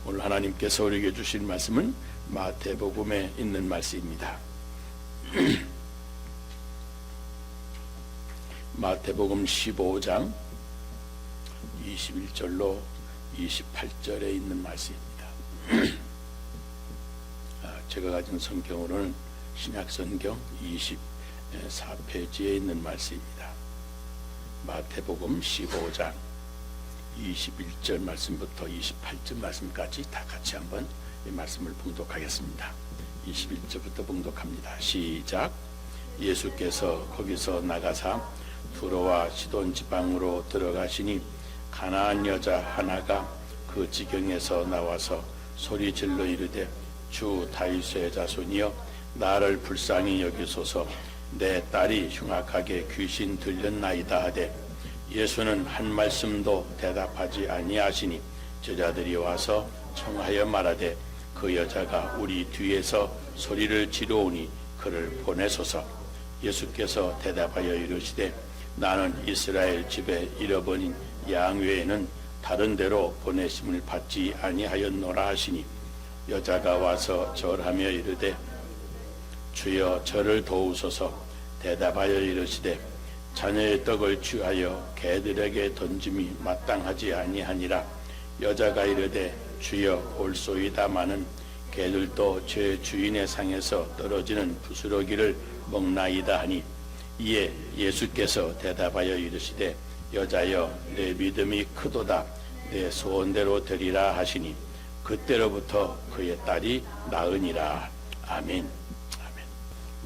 오늘 하나님께서 우리에게 주신 말씀은 마태복음에 있는 말씀입니다. 마태복음 15장 21절로 28절에 있는 말씀입니다. 제가 가진 성경으로는 신약성경 24페이지에 있는 말씀입니다. 마태복음 15장 21절 말씀부터 28절 말씀까지 다 같이 한번 이 말씀을 봉독하겠습니다. 21절부터 봉독합니다. 시작. 예수께서 거기서 나가사 두로와 시돈 지방으로 들어가시니 가나안 여자 하나가 그 지경에서 나와서 소리질러 이르되 주 다윗의 자손이여 나를 불쌍히 여기소서 내 딸이 흉악하게 귀신 들렸나이다 하되 예수는 한 말씀도 대답하지 아니하시니 제자들이 와서 청하여 말하되 그 여자가 우리 뒤에서 소리를 지르오니 그를 보내소서. 예수께서 대답하여 이르시되 나는 이스라엘 집에 잃어버린 양 외에는 다른 데로 보내심을 받지 아니하였노라 하시니 여자가 와서 절하며 이르되 주여 저를 도우소서. 대답하여 이르시되 자녀의 떡을 취하여 개들에게 던짐이 마땅하지 아니하니라. 여자가 이르되 주여 올소이다마는 개들도 제 주인의 상에서 떨어지는 부스러기를 먹나이다 하니 이에 예수께서 대답하여 이르시되 여자여 내 믿음이 크도다 내 소원대로 되리라 하시니 그때로부터 그의 딸이 나으니라. 아멘. 아멘.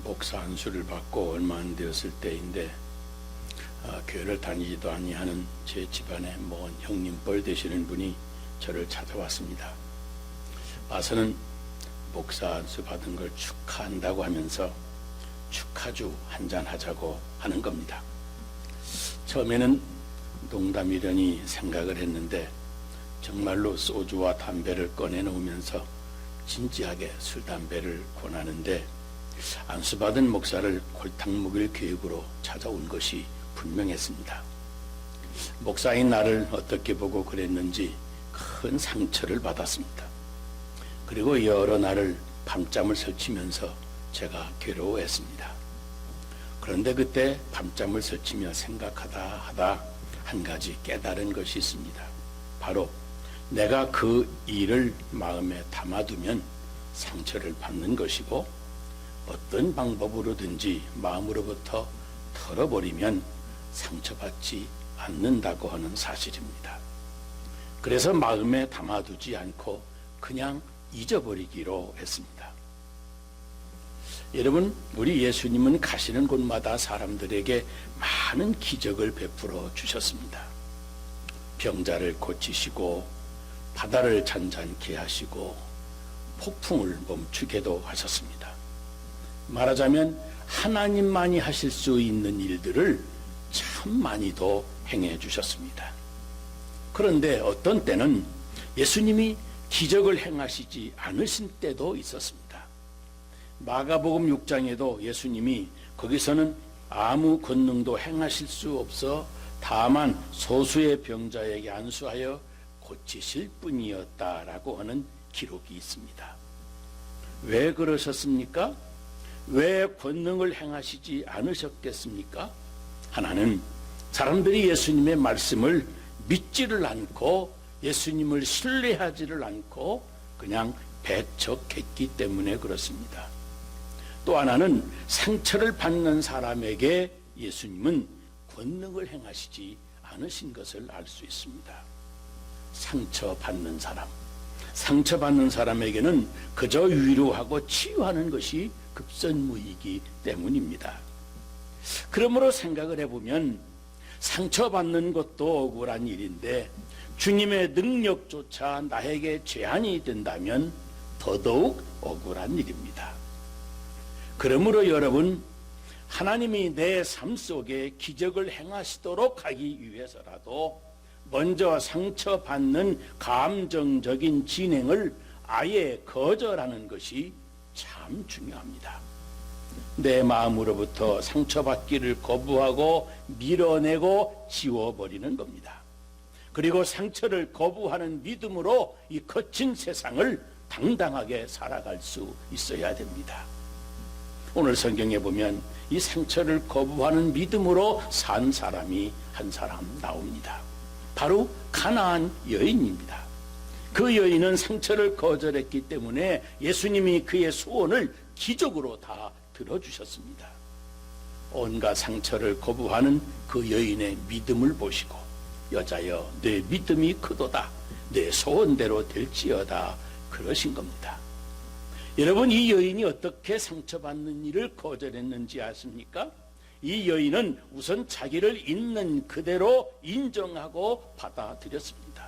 목사 안수를 받고 얼마 안 되었을 때인데 교회를 다니지도 아니하는 제 집안의 먼 형님뻘 되시는 분이 저를 찾아왔습니다. 와서는 목사 안수 받은 걸 축하한다고 하면서 축하주 한잔 하자고 하는 겁니다. 처음에는 농담이려니 생각을 했는데 정말로 소주와 담배를 꺼내놓으면서 진지하게 술, 담배를 권하는데 안수받은 목사를 골탕 먹일 계획으로 찾아온 것이 분명했습니다. 목사인 나를 어떻게 보고 그랬는지 큰 상처를 받았습니다. 그리고 여러 날을 밤잠을 설치면서 제가 괴로워했습니다. 그런데 그때 밤잠을 설치며 생각하다 한 가지 깨달은 것이 있습니다. 바로 내가 그 일을 마음에 담아두면 상처를 받는 것이고 어떤 방법으로든지 마음으로부터 털어버리면 상처받지 않는다고 하는 사실입니다. 그래서 마음에 담아두지 않고 그냥 잊어버리기로 했습니다. 여러분, 우리 예수님은 가시는 곳마다 사람들에게 많은 기적을 베풀어 주셨습니다. 병자를 고치시고 바다를 잔잔케 하시고 폭풍을 멈추게도 하셨습니다. 말하자면 하나님만이 하실 수 있는 일들을 참 많이도 행해 주셨습니다. 그런데 어떤 때는 예수님이 기적을 행하시지 않으신 때도 있었습니다. 마가복음 6장에도 예수님이 거기서는 아무 권능도 행하실 수 없어 다만 소수의 병자에게 안수하여 고치실 뿐이었다라고 하는 기록이 있습니다. 왜 그러셨습니까? 왜 권능을 행하시지 않으셨겠습니까? 하나는 사람들이 예수님의 말씀을 믿지를 않고 예수님을 신뢰하지를 않고 그냥 배척했기 때문에 그렇습니다. 또 하나는 상처를 받는 사람에게 예수님은 권능을 행하시지 않으신 것을 알 수 있습니다. 상처받는 사람에게는 그저 위로하고 치유하는 것이 급선무이기 때문입니다. 그러므로 생각을 해보면 상처받는 것도 억울한 일인데 주님의 능력조차 나에게 제한이 된다면 더더욱 억울한 일입니다. 그러므로 여러분, 하나님이 내 삶 속에 기적을 행하시도록 하기 위해서라도 먼저 상처받는 감정적인 진행을 아예 거절하는 것이 참 중요합니다. 내 마음으로부터 상처받기를 거부하고 밀어내고 지워버리는 겁니다. 그리고 상처를 거부하는 믿음으로 이 거친 세상을 당당하게 살아갈 수 있어야 됩니다. 오늘 성경에 보면 이 상처를 거부하는 믿음으로 산 사람이 한 사람 나옵니다. 바로 가나안 여인입니다. 그 여인은 상처를 거절했기 때문에 예수님이 그의 소원을 기적으로 다 들어주셨습니다. 온갖 상처를 거부하는 그 여인의 믿음을 보시고 여자여 내 믿음이 크도다 내 소원대로 될지어다 그러신 겁니다. 여러분, 이 여인이 어떻게 상처받는 일을 거절했는지 아십니까? 이 여인은 우선 자기를 있는 그대로 인정하고 받아들였습니다.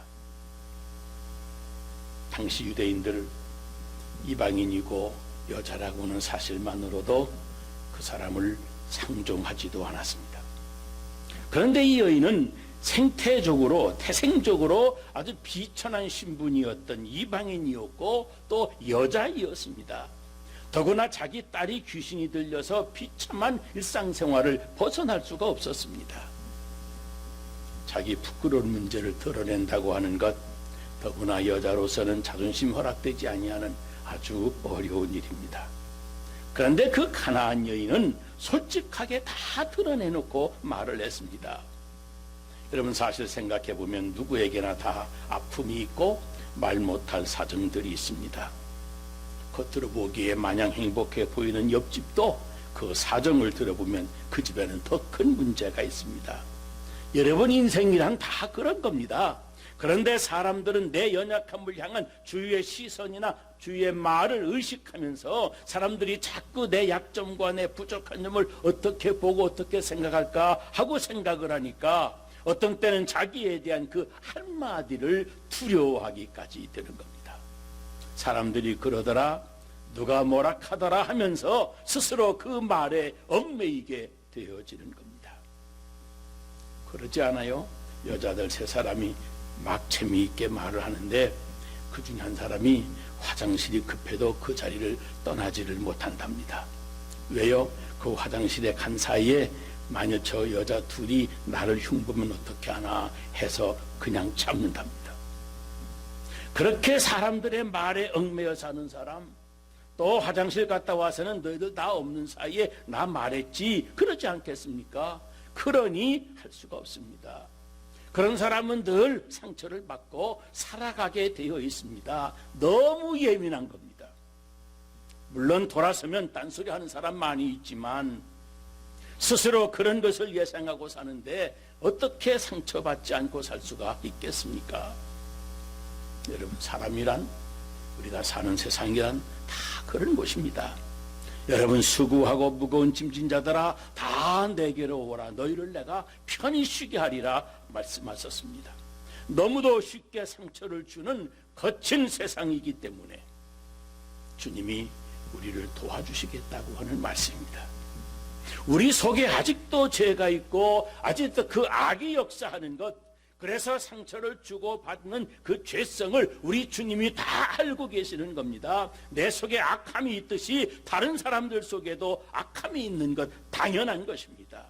당시 유대인들 이방인이고 여자라고는 사실만으로도 그 사람을 상종하지도 않았습니다. 그런데 이 여인은 생태적으로 태생적으로 아주 비천한 신분이었던 이방인이었고 또 여자이었습니다. 더구나 자기 딸이 귀신이 들려서 비참한 일상생활을 벗어날 수가 없었습니다. 자기 부끄러운 문제를 드러낸다고 하는 것, 더구나 여자로서는 자존심 허락되지 아니하는 아주 어려운 일입니다. 그런데 그 가나안 여인은 솔직하게 다 드러내놓고 말을 했습니다. 여러분, 사실 생각해 보면 누구에게나 다 아픔이 있고 말 못할 사정들이 있습니다. 겉으로 보기에 마냥 행복해 보이는 옆집도 그 사정을 들어보면 그 집에는 더 큰 문제가 있습니다. 여러분, 인생이란 다 그런 겁니다. 그런데 사람들은 내 연약함을 향한 주위의 시선이나 주위의 말을 의식하면서 사람들이 자꾸 내 약점과 내 부족한 점을 어떻게 보고 어떻게 생각할까 하고 생각을 하니까 어떤 때는 자기에 대한 그 한마디를 두려워하기까지 되는 겁니다. 사람들이 그러더라, 누가 뭐라 하더라 하면서 스스로 그 말에 얽매이게 되어지는 겁니다. 그러지 않아요? 여자들 세 사람이 막 재미있게 말을 하는데 그 중에 한 사람이 화장실이 급해도 그 자리를 떠나지를 못한답니다. 왜요? 그 화장실에 간 사이에 만약 저 여자 둘이 나를 흉보면 어떻게 하나 해서 그냥 참는답니다. 그렇게 사람들의 말에 얽매여 사는 사람, 또 화장실 갔다 와서는 너희들 나 없는 사이에 나 말했지 그러지 않겠습니까? 그러니 할 수가 없습니다. 그런 사람은 늘 상처를 받고 살아가게 되어 있습니다. 너무 예민한 겁니다. 물론 돌아서면 딴소리 하는 사람 많이 있지만 스스로 그런 것을 예상하고 사는데 어떻게 상처받지 않고 살 수가 있겠습니까? 여러분, 사람이란, 우리가 사는 세상이란 다 그런 곳입니다. 여러분, 수고하고 무거운 짐진 자들아 다 내게로 오라, 너희를 내가 편히 쉬게 하리라 말씀하셨습니다. 너무도 쉽게 상처를 주는 거친 세상이기 때문에 주님이 우리를 도와주시겠다고 하는 말씀입니다. 우리 속에 아직도 죄가 있고 아직도 그 악이 역사하는 것, 그래서 상처를 주고 받는 그 죄성을 우리 주님이 다 알고 계시는 겁니다. 내 속에 악함이 있듯이 다른 사람들 속에도 악함이 있는 것 당연한 것입니다.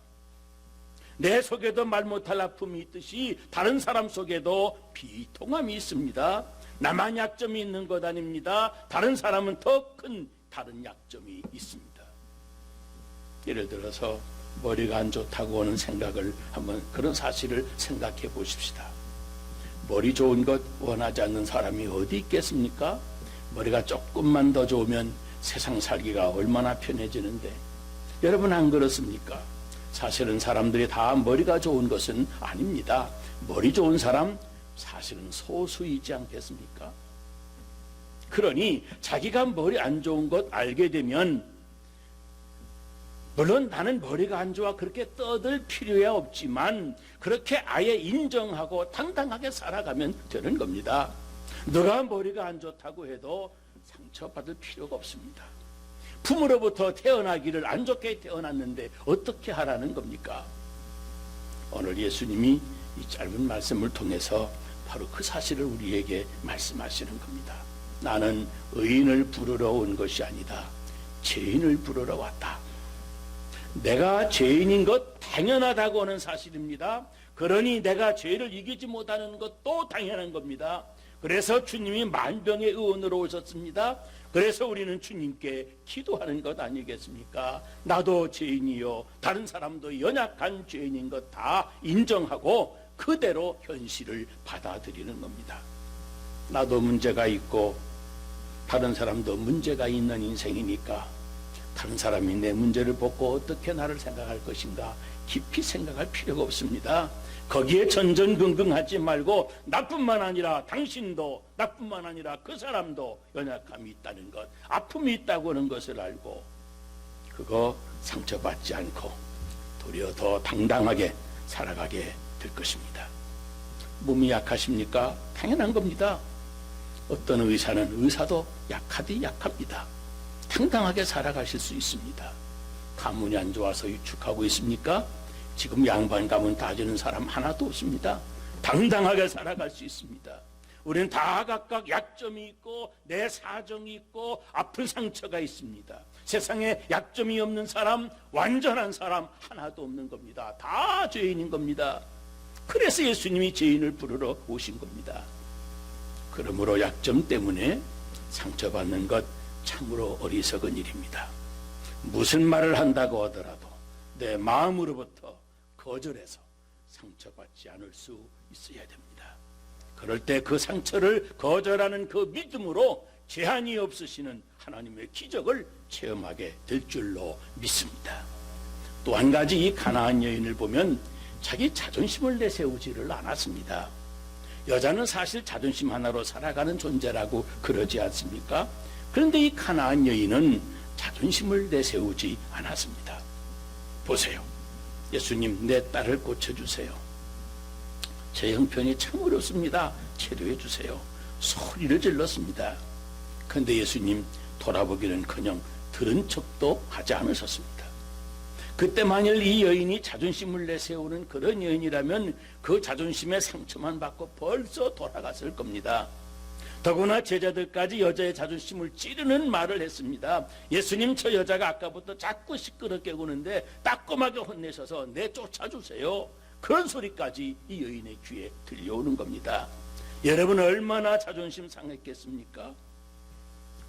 내 속에도 말 못할 아픔이 있듯이 다른 사람 속에도 비통함이 있습니다. 나만 약점이 있는 것 아닙니다. 다른 사람은 더 큰 다른 약점이 있습니다. 예를 들어서 머리가 안 좋다고 하는 생각을 한번, 그런 사실을 생각해 보십시다. 머리 좋은 것 원하지 않는 사람이 어디 있겠습니까? 머리가 조금만 더 좋으면 세상 살기가 얼마나 편해지는데, 여러분 안 그렇습니까? 사실은 사람들이 다 머리가 좋은 것은 아닙니다. 머리 좋은 사람 사실은 소수이지 않겠습니까? 그러니 자기가 머리 안 좋은 것 알게 되면, 물론 나는 머리가 안 좋아 그렇게 떠들 필요야 없지만 그렇게 아예 인정하고 당당하게 살아가면 되는 겁니다. 누가 머리가 안 좋다고 해도 상처받을 필요가 없습니다. 부모로부터 태어나기를 안 좋게 태어났는데 어떻게 하라는 겁니까? 오늘 예수님이 이 짧은 말씀을 통해서 바로 그 사실을 우리에게 말씀하시는 겁니다. 나는 의인을 부르러 온 것이 아니다, 죄인을 부르러 왔다. 내가 죄인인 것 당연하다고 하는 사실입니다. 그러니 내가 죄를 이기지 못하는 것도 당연한 겁니다. 그래서 주님이 만병의 의원으로 오셨습니다. 그래서 우리는 주님께 기도하는 것 아니겠습니까? 나도 죄인이요, 다른 사람도 연약한 죄인인 것 다 인정하고 그대로 현실을 받아들이는 겁니다. 나도 문제가 있고 다른 사람도 문제가 있는 인생이니까 다른 사람이 내 문제를 보고 어떻게 나를 생각할 것인가 깊이 생각할 필요가 없습니다. 거기에 전전긍긍하지 말고 나뿐만 아니라 당신도, 나뿐만 아니라 그 사람도 연약함이 있다는 것, 아픔이 있다고 하는 것을 알고 그거 상처받지 않고 도리어 더 당당하게 살아가게 될 것입니다. 몸이 약하십니까? 당연한 겁니다. 어떤 의사도 약하디 약합니다. 당당하게 살아가실 수 있습니다. 가문이 안 좋아서 위축하고 있습니까? 지금 양반 가문 다지는 사람 하나도 없습니다. 당당하게 살아갈 수 있습니다. 우리는 다 각각 약점이 있고 내 사정이 있고 아픈 상처가 있습니다. 세상에 약점이 없는 사람, 완전한 사람 하나도 없는 겁니다. 다 죄인인 겁니다. 그래서 예수님이 죄인을 부르러 오신 겁니다. 그러므로 약점 때문에 상처받는 것 참으로 어리석은 일입니다. 무슨 말을 한다고 하더라도 내 마음으로부터 거절해서 상처받지 않을 수 있어야 됩니다. 그럴 때 그 상처를 거절하는 그 믿음으로 제한이 없으시는 하나님의 기적을 체험하게 될 줄로 믿습니다. 또 한 가지 이 가나안 여인을 보면 자기 자존심을 내세우지를 않았습니다. 여자는 사실 자존심 하나로 살아가는 존재라고 그러지 않습니까? 그런데 이 가나안 여인은 자존심을 내세우지 않았습니다. 보세요. 예수님, 내 딸을 고쳐주세요. 제 형편이 참 어렵습니다. 치료해 주세요. 소리를 질렀습니다. 그런데 예수님 돌아보기는커녕 들은 척도 하지 않으셨습니다. 그때 만일 이 여인이 자존심을 내세우는 그런 여인이라면 그 자존심에 상처만 받고 벌써 돌아갔을 겁니다. 더구나 제자들까지 여자의 자존심을 찌르는 말을 했습니다. 예수님, 저 여자가 아까부터 자꾸 시끄럽게 구는데 따끔하게 혼내셔서 내쫓아주세요. 그런 소리까지 이 여인의 귀에 들려오는 겁니다. 여러분 얼마나 자존심 상했겠습니까?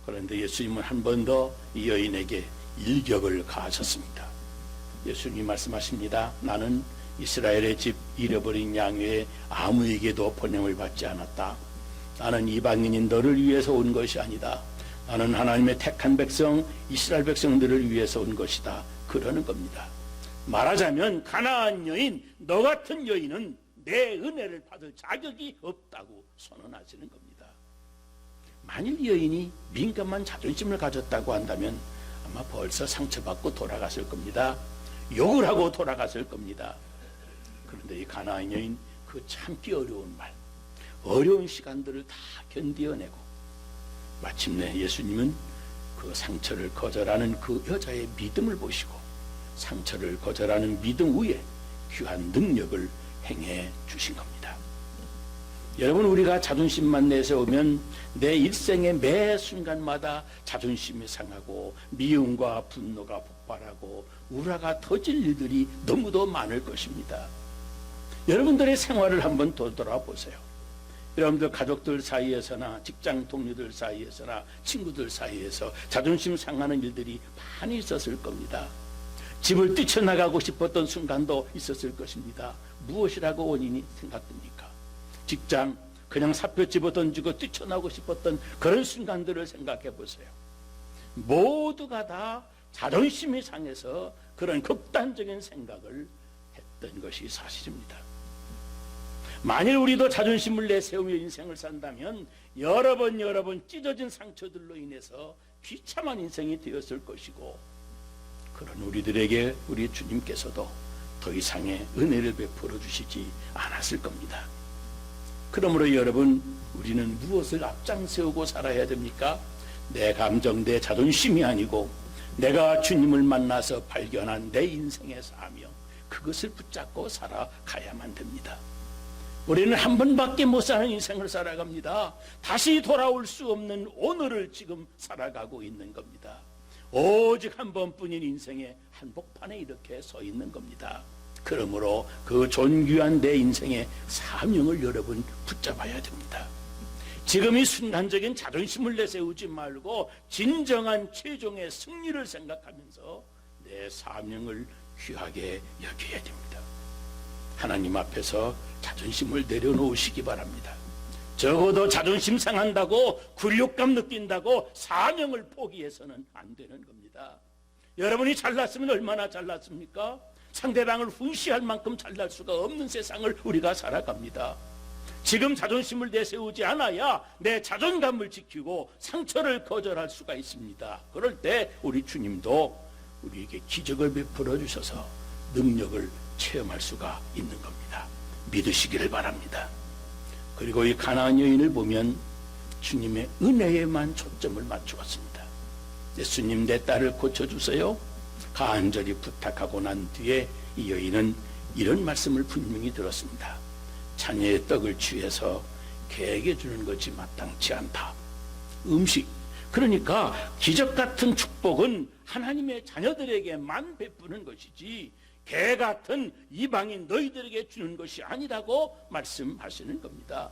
그런데 예수님은 한 번 더 이 여인에게 일격을 가하셨습니다. 예수님이 말씀하십니다. 나는 이스라엘의 집 잃어버린 양 외에 아무에게도 번영을 받지 않았다. 나는 이방인인 너를 위해서 온 것이 아니다. 나는 하나님의 택한 백성 이스라엘 백성들을 위해서 온 것이다. 그러는 겁니다. 말하자면 가나안 여인, 너 같은 여인은 내 은혜를 받을 자격이 없다고 선언하시는 겁니다. 만일 이 여인이 민감한 자존심을 가졌다고 한다면 아마 벌써 상처받고 돌아갔을 겁니다. 욕을 하고 돌아갔을 겁니다. 그런데 이 가나안 여인 그 참기 어려운 말, 어려운 시간들을 다 견디어내고 마침내 예수님은 그 상처를 거절하는 그 여자의 믿음을 보시고 상처를 거절하는 믿음 위에 귀한 능력을 행해 주신 겁니다. 여러분, 우리가 자존심만 내세우면 내 일생의 매 순간마다 자존심이 상하고 미움과 분노가 폭발하고 우라가 터질 일들이 너무도 많을 것입니다. 여러분들의 생활을 한번 돌아보세요. 여러분들 가족들 사이에서나 직장 동료들 사이에서나 친구들 사이에서 자존심 상하는 일들이 많이 있었을 겁니다. 집을 뛰쳐나가고 싶었던 순간도 있었을 것입니다. 무엇이라고 원인이 생각됩니까? 직장, 그냥 사표 집어 던지고 뛰쳐나오고 싶었던 그런 순간들을 생각해 보세요. 모두가 다 자존심이 상해서 그런 극단적인 생각을 했던 것이 사실입니다. 만일 우리도 자존심을 내세우며 인생을 산다면 여러 번 찢어진 상처들로 인해서 비참한 인생이 되었을 것이고, 그런 우리들에게 우리 주님께서도 더 이상의 은혜를 베풀어 주시지 않았을 겁니다. 그러므로 여러분, 우리는 무엇을 앞장세우고 살아야 됩니까? 내 감정, 내 자존심이 아니고 내가 주님을 만나서 발견한 내 인생의 사명, 그것을 붙잡고 살아가야만 됩니다. 우리는 한 번밖에 못 사는 인생을 살아갑니다. 다시 돌아올 수 없는 오늘을 지금 살아가고 있는 겁니다. 오직 한 번뿐인 인생의 한복판에 이렇게 서 있는 겁니다. 그러므로 그 존귀한 내 인생의 사명을 여러분 붙잡아야 됩니다. 지금 이 순간적인 자존심을 내세우지 말고 진정한 최종의 승리를 생각하면서 내 사명을 귀하게 여겨야 됩니다. 하나님 앞에서 자존심을 내려놓으시기 바랍니다. 적어도 자존심 상한다고 굴욕감 느낀다고 사명을 포기해서는 안 되는 겁니다. 여러분이 잘났으면 얼마나 잘났습니까? 상대방을 훈시할 만큼 잘날 수가 없는 세상을 우리가 살아갑니다. 지금 자존심을 내세우지 않아야 내 자존감을 지키고 상처를 거절할 수가 있습니다. 그럴 때 우리 주님도 우리에게 기적을 베풀어 주셔서 능력을 체험할 수가 있는 겁니다. 믿으시기를 바랍니다. 그리고 이 가나안 여인을 보면 주님의 은혜에만 초점을 맞추었습니다. 예수님, 내 딸을 고쳐주세요. 간절히 부탁하고 난 뒤에 이 여인은 이런 말씀을 분명히 들었습니다. 자녀의 떡을 취해서 개에게 주는 것이 마땅치 않다. 음식, 그러니까 기적 같은 축복은 하나님의 자녀들에게만 베푸는 것이지 개 같은 이방인 너희들에게 주는 것이 아니라고 말씀하시는 겁니다.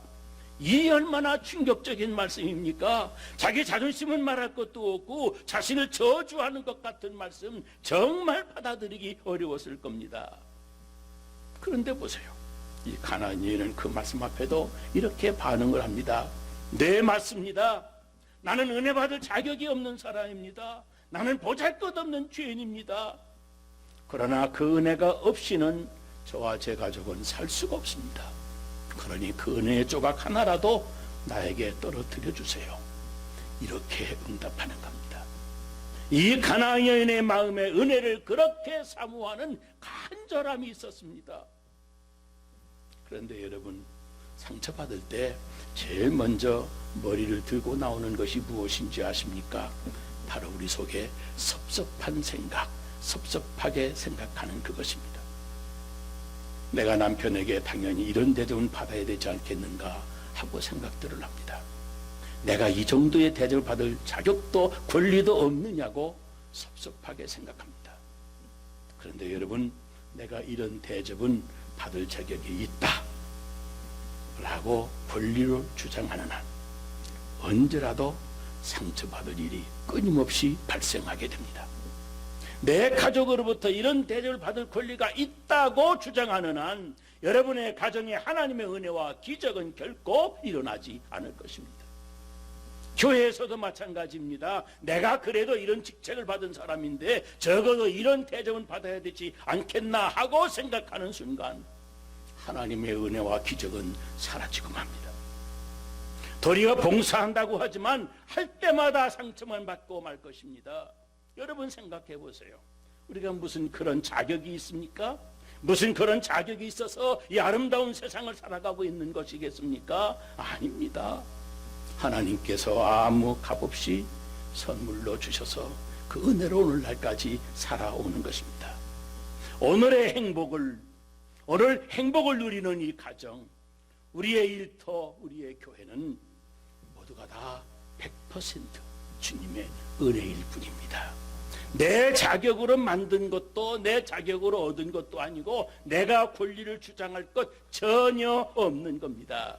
이 얼마나 충격적인 말씀입니까? 자기 자존심은 말할 것도 없고 자신을 저주하는 것 같은 말씀, 정말 받아들이기 어려웠을 겁니다. 그런데 보세요, 이 가나안 여인은 그 말씀 앞에도 이렇게 반응을 합니다. 네, 맞습니다. 나는 은혜 받을 자격이 없는 사람입니다. 나는 보잘것없는 죄인입니다. 그러나 그 은혜가 없이는 저와 제 가족은 살 수가 없습니다. 그러니 그 은혜의 조각 하나라도 나에게 떨어뜨려 주세요. 이렇게 응답하는 겁니다. 이 가나안 여인의 마음에 은혜를 그렇게 사모하는 간절함이 있었습니다. 그런데 여러분, 상처받을 때 제일 먼저 머리를 들고 나오는 것이 무엇인지 아십니까? 바로 우리 속에 섭섭한 생각, 섭섭하게 생각하는 그것입니다. 내가 남편에게 당연히 이런 대접은 받아야 되지 않겠는가 하고 생각들을 합니다. 내가 이 정도의 대접을 받을 자격도 권리도 없느냐고 섭섭하게 생각합니다. 그런데 여러분, 내가 이런 대접은 받을 자격이 있다 라고 권리로 주장하는 한 언제라도 상처받을 일이 끊임없이 발생하게 됩니다. 내 가족으로부터 이런 대접을 받을 권리가 있다고 주장하는 한 여러분의 가정에 하나님의 은혜와 기적은 결코 일어나지 않을 것입니다. 교회에서도 마찬가지입니다. 내가 그래도 이런 직책을 받은 사람인데 적어도 이런 대접은 받아야 되지 않겠나 하고 생각하는 순간 하나님의 은혜와 기적은 사라지고 맙니다. 도리어 봉사한다고 하지만 할 때마다 상처만 받고 말 것입니다. 여러분 생각해 보세요. 우리가 무슨 그런 자격이 있습니까? 무슨 그런 자격이 있어서 이 아름다운 세상을 살아가고 있는 것이겠습니까? 아닙니다. 하나님께서 아무 값없이 선물로 주셔서 그 은혜로 오늘날까지 살아오는 것입니다. 오늘 행복을 누리는 이 가정, 우리의 일터, 우리의 교회는 모두가 다 100% 주님의 은혜일 뿐입니다. 내 자격으로 만든 것도 내 자격으로 얻은 것도 아니고 내가 권리를 주장할 것 전혀 없는 겁니다.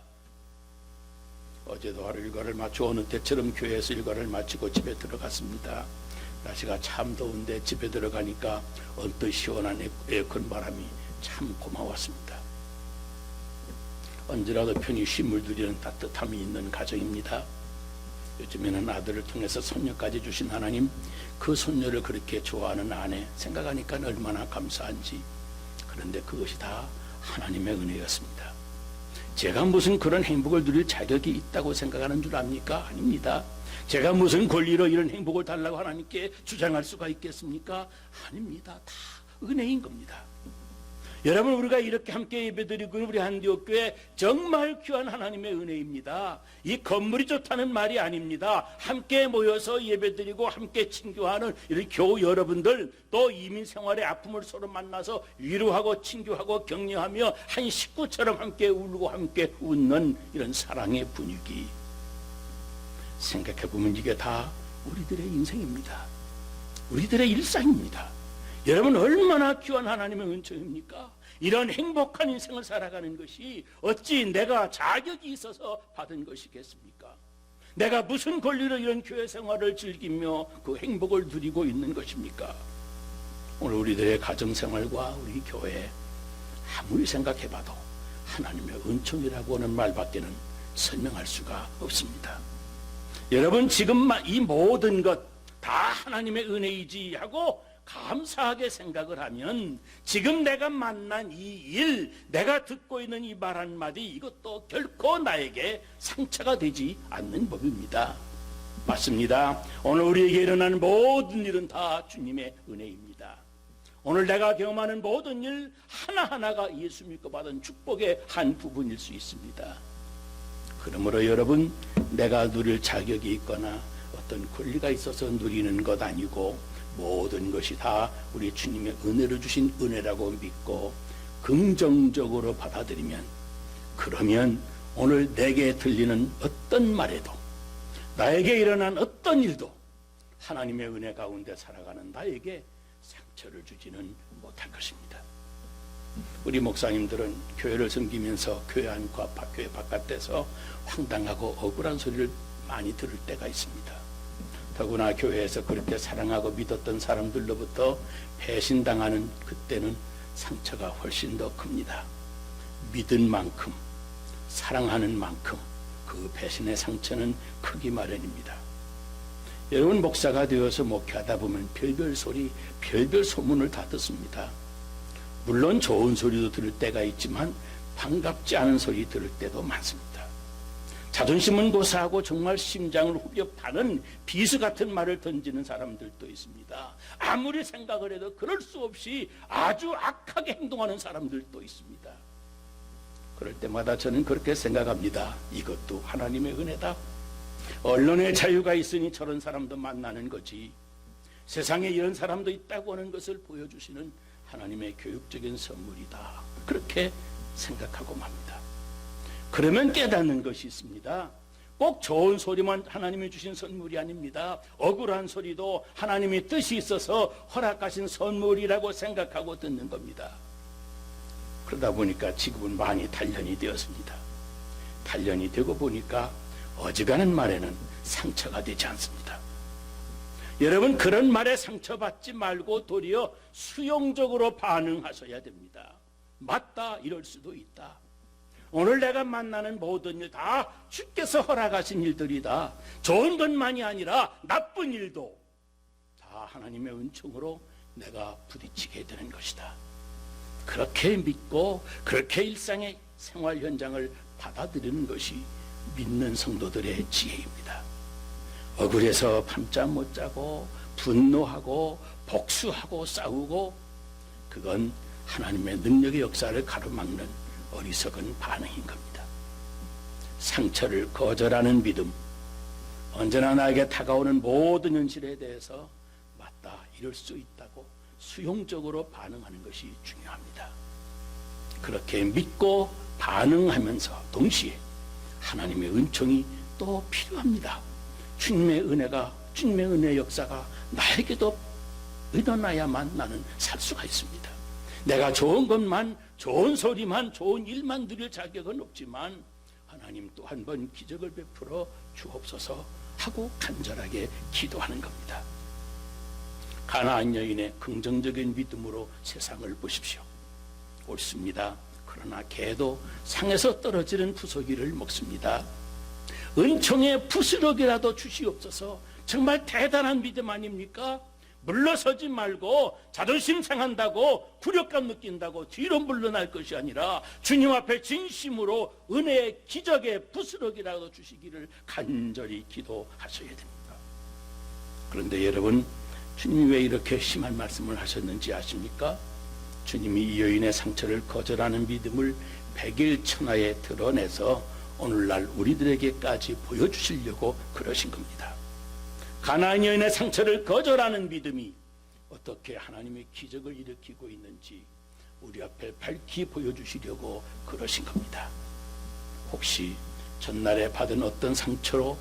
어제도 하루 일과를 마치고 어느 때처럼 교회에서 일과를 마치고 집에 들어갔습니다. 날씨가 참 더운데 집에 들어가니까 언뜻 시원한 에어컨 바람이 참 고마웠습니다. 언제라도 편히 쉼을 누리는 따뜻함이 있는 가정입니다. 요즘에는 아들을 통해서 손녀까지 주신 하나님, 그 손녀를 그렇게 좋아하는 아내 생각하니까 얼마나 감사한지. 그런데 그것이 다 하나님의 은혜였습니다. 제가 무슨 그런 행복을 누릴 자격이 있다고 생각하는 줄 압니까? 아닙니다. 제가 무슨 권리로 이런 행복을 달라고 하나님께 주장할 수가 있겠습니까? 아닙니다. 다 은혜인 겁니다. 여러분, 우리가 이렇게 함께 예배드리고 우리 한디옥교회 정말 귀한 하나님의 은혜입니다. 이 건물이 좋다는 말이 아닙니다. 함께 모여서 예배드리고 함께 친교하는 이런 교우 여러분들, 또 이민 생활의 아픔을 서로 만나서 위로하고 친교하고 격려하며 한 식구처럼 함께 울고 함께 웃는 이런 사랑의 분위기, 생각해보면 이게 다 우리들의 인생입니다. 우리들의 일상입니다. 여러분, 얼마나 귀한 하나님의 은총입니까? 이런 행복한 인생을 살아가는 것이 어찌 내가 자격이 있어서 받은 것이겠습니까? 내가 무슨 권리로 이런 교회 생활을 즐기며 그 행복을 누리고 있는 것입니까? 오늘 우리들의 가정생활과 우리 교회 아무리 생각해봐도 하나님의 은총이라고 하는 말밖에는 설명할 수가 없습니다. 여러분, 지금 이 모든 것 다 하나님의 은혜이지 하고 감사하게 생각을 하면 지금 내가 만난 이 일, 내가 듣고 있는 이 말 한마디, 이것도 결코 나에게 상처가 되지 않는 법입니다. 맞습니다. 오늘 우리에게 일어나는 모든 일은 다 주님의 은혜입니다. 오늘 내가 경험하는 모든 일 하나하나가 예수 믿고 받은 축복의 한 부분일 수 있습니다. 그러므로 여러분, 내가 누릴 자격이 있거나 어떤 권리가 있어서 누리는 것 아니고 모든 것이 다 우리 주님의 은혜로 주신 은혜라고 믿고 긍정적으로 받아들이면, 그러면 오늘 내게 들리는 어떤 말에도, 나에게 일어난 어떤 일도 하나님의 은혜 가운데 살아가는 나에게 상처를 주지는 못할 것입니다. 우리 목사님들은 교회를 섬기면서 교회 안과 교회 바깥에서 황당하고 억울한 소리를 많이 들을 때가 있습니다. 더구나 교회에서 그렇게 사랑하고 믿었던 사람들로부터 배신당하는 그때는 상처가 훨씬 더 큽니다. 믿은 만큼, 사랑하는 만큼 그 배신의 상처는 크기 마련입니다. 여러분, 목사가 되어서 목회하다 보면 별별 소리, 별별 소문을 다 듣습니다. 물론 좋은 소리도 들을 때가 있지만 반갑지 않은 소리 들을 때도 많습니다. 자존심은 고사하고 정말 심장을 후벼 파는 비수 같은 말을 던지는 사람들도 있습니다. 아무리 생각을 해도 그럴 수 없이 아주 악하게 행동하는 사람들도 있습니다. 그럴 때마다 저는 그렇게 생각합니다. 이것도 하나님의 은혜다. 언론의 자유가 있으니 저런 사람도 만나는 거지. 세상에 이런 사람도 있다고 하는 것을 보여주시는 하나님의 교육적인 선물이다. 그렇게 생각하고 맙니다. 그러면 깨닫는 것이 있습니다. 꼭 좋은 소리만 하나님이 주신 선물이 아닙니다. 억울한 소리도 하나님의 뜻이 있어서 허락하신 선물이라고 생각하고 듣는 겁니다. 그러다 보니까 지금은 많이 단련이 되었습니다. 단련이 되고 보니까 어지간한 말에는 상처가 되지 않습니다. 여러분, 그런 말에 상처받지 말고 도리어 수용적으로 반응하셔야 됩니다. 맞다, 이럴 수도 있다. 오늘 내가 만나는 모든 일 다 주께서 허락하신 일들이다. 좋은 것만이 아니라 나쁜 일도 다 하나님의 은총으로 내가 부딪히게 되는 것이다. 그렇게 믿고 그렇게 일상의 생활 현장을 받아들이는 것이 믿는 성도들의 지혜입니다. 억울해서 밤잠 못 자고 분노하고 복수하고 싸우고, 그건 하나님의 능력의 역사를 가로막는 어리석은 반응인 겁니다. 상처를 거절하는 믿음, 언제나 나에게 다가오는 모든 현실에 대해서 맞다, 이럴 수 있다고 수용적으로 반응하는 것이 중요합니다. 그렇게 믿고 반응하면서 동시에 하나님의 은총이 또 필요합니다. 주님의 은혜의 역사가 나에게도 일어나야만 나는 살 수가 있습니다. 내가 좋은 것만, 좋은 소리만, 좋은 일만 누릴 자격은 없지만 하나님 또 한 번 기적을 베풀어 주옵소서 하고 간절하게 기도하는 겁니다. 가나안 여인의 긍정적인 믿음으로 세상을 보십시오. 옳습니다. 그러나 개도 상에서 떨어지는 부서기를 먹습니다. 은총의 부스러기라도 주시옵소서. 정말 대단한 믿음 아닙니까? 물러서지 말고 자존심 상한다고 굴욕감 느낀다고 뒤로 물러날 것이 아니라 주님 앞에 진심으로 은혜의 기적의 부스러기라도 주시기를 간절히 기도하셔야 됩니다. 그런데 여러분, 주님이 왜 이렇게 심한 말씀을 하셨는지 아십니까? 주님이 이 여인의 상처를 거절하는 믿음을 백일천하에 드러내서 오늘날 우리들에게까지 보여주시려고 그러신 겁니다. 가나안 여인의 상처를 거절하는 믿음이 어떻게 하나님의 기적을 일으키고 있는지 우리 앞에 밝히 보여주시려고 그러신 겁니다. 혹시 전날에 받은 어떤 상처로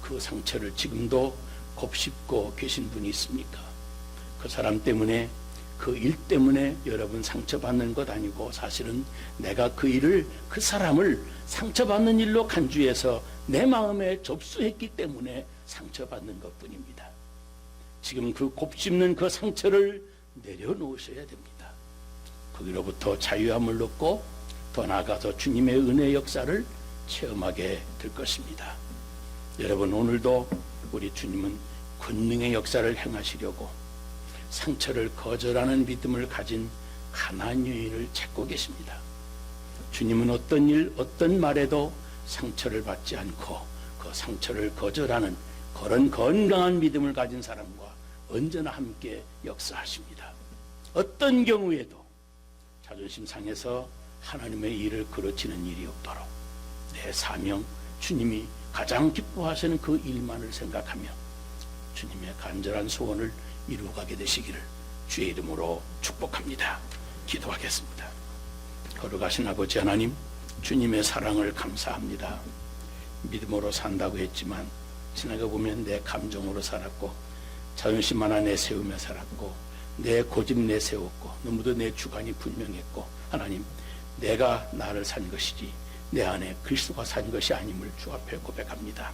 그 상처를 지금도 곱씹고 계신 분이 있습니까? 그 사람 때문에 그 일 때문에 여러분 상처받는 것 아니고 사실은 내가 그 사람을 상처받는 일로 간주해서 내 마음에 접수했기 때문에 상처받는 것 뿐입니다. 지금 그 곱씹는 그 상처를 내려놓으셔야 됩니다. 거기로부터 자유함을 얻고 더 나아가서 주님의 은혜 역사를 체험하게 될 것입니다. 여러분, 오늘도 우리 주님은 권능의 역사를 행하시려고 상처를 거절하는 믿음을 가진 가나안 여인을 찾고 계십니다. 주님은 어떤 일, 어떤 말에도 상처를 받지 않고 그 상처를 거절하는 그런 건강한 믿음을 가진 사람과 언제나 함께 역사하십니다. 어떤 경우에도 자존심 상해서 하나님의 일을 그르치는 일이 없도록 내 사명, 주님이 가장 기뻐하시는 그 일만을 생각하며 주님의 간절한 소원을 이루어가게 되시기를 주의 이름으로 축복합니다. 기도하겠습니다. 거룩하신 아버지 하나님, 주님의 사랑을 감사합니다. 믿음으로 산다고 했지만 지나가 보면 내 감정으로 살았고 자존심 하나 내세우며 살았고 내 고집 내세웠고 너무도 내 주관이 분명했고 하나님, 내가 나를 산 것이지 내 안에 그리스도가 산 것이 아님을 주 앞에 고백합니다.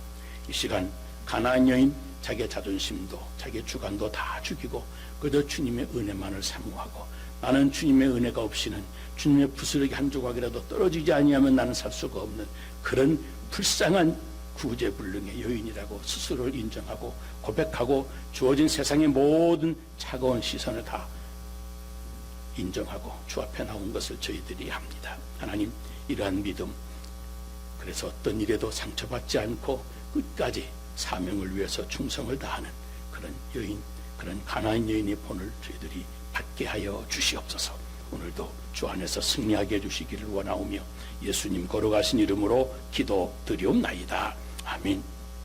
이 시간 가나안 여인 자기의 자존심도 자기의 주관도 다 죽이고 그저 주님의 은혜만을 사모하고 나는 주님의 은혜가 없이는 주님의 부스러기 한 조각이라도 떨어지지 아니하면 나는 살 수가 없는 그런 불쌍한 구제불능의 여인이라고 스스로를 인정하고 고백하고 주어진 세상의 모든 차가운 시선을 다 인정하고 주 앞에 나온 것을 저희들이 합니다. 하나님, 이러한 믿음, 그래서 어떤 일에도 상처받지 않고 끝까지 사명을 위해서 충성을 다하는 그런 여인, 그런 가나안 여인의 본을 저희들이 받게 하여 주시옵소서. 오늘도 주 안에서 승리하게 해주시기를 원하오며 예수님 거룩하신 이름으로 기도드리옵나이다. 아멘.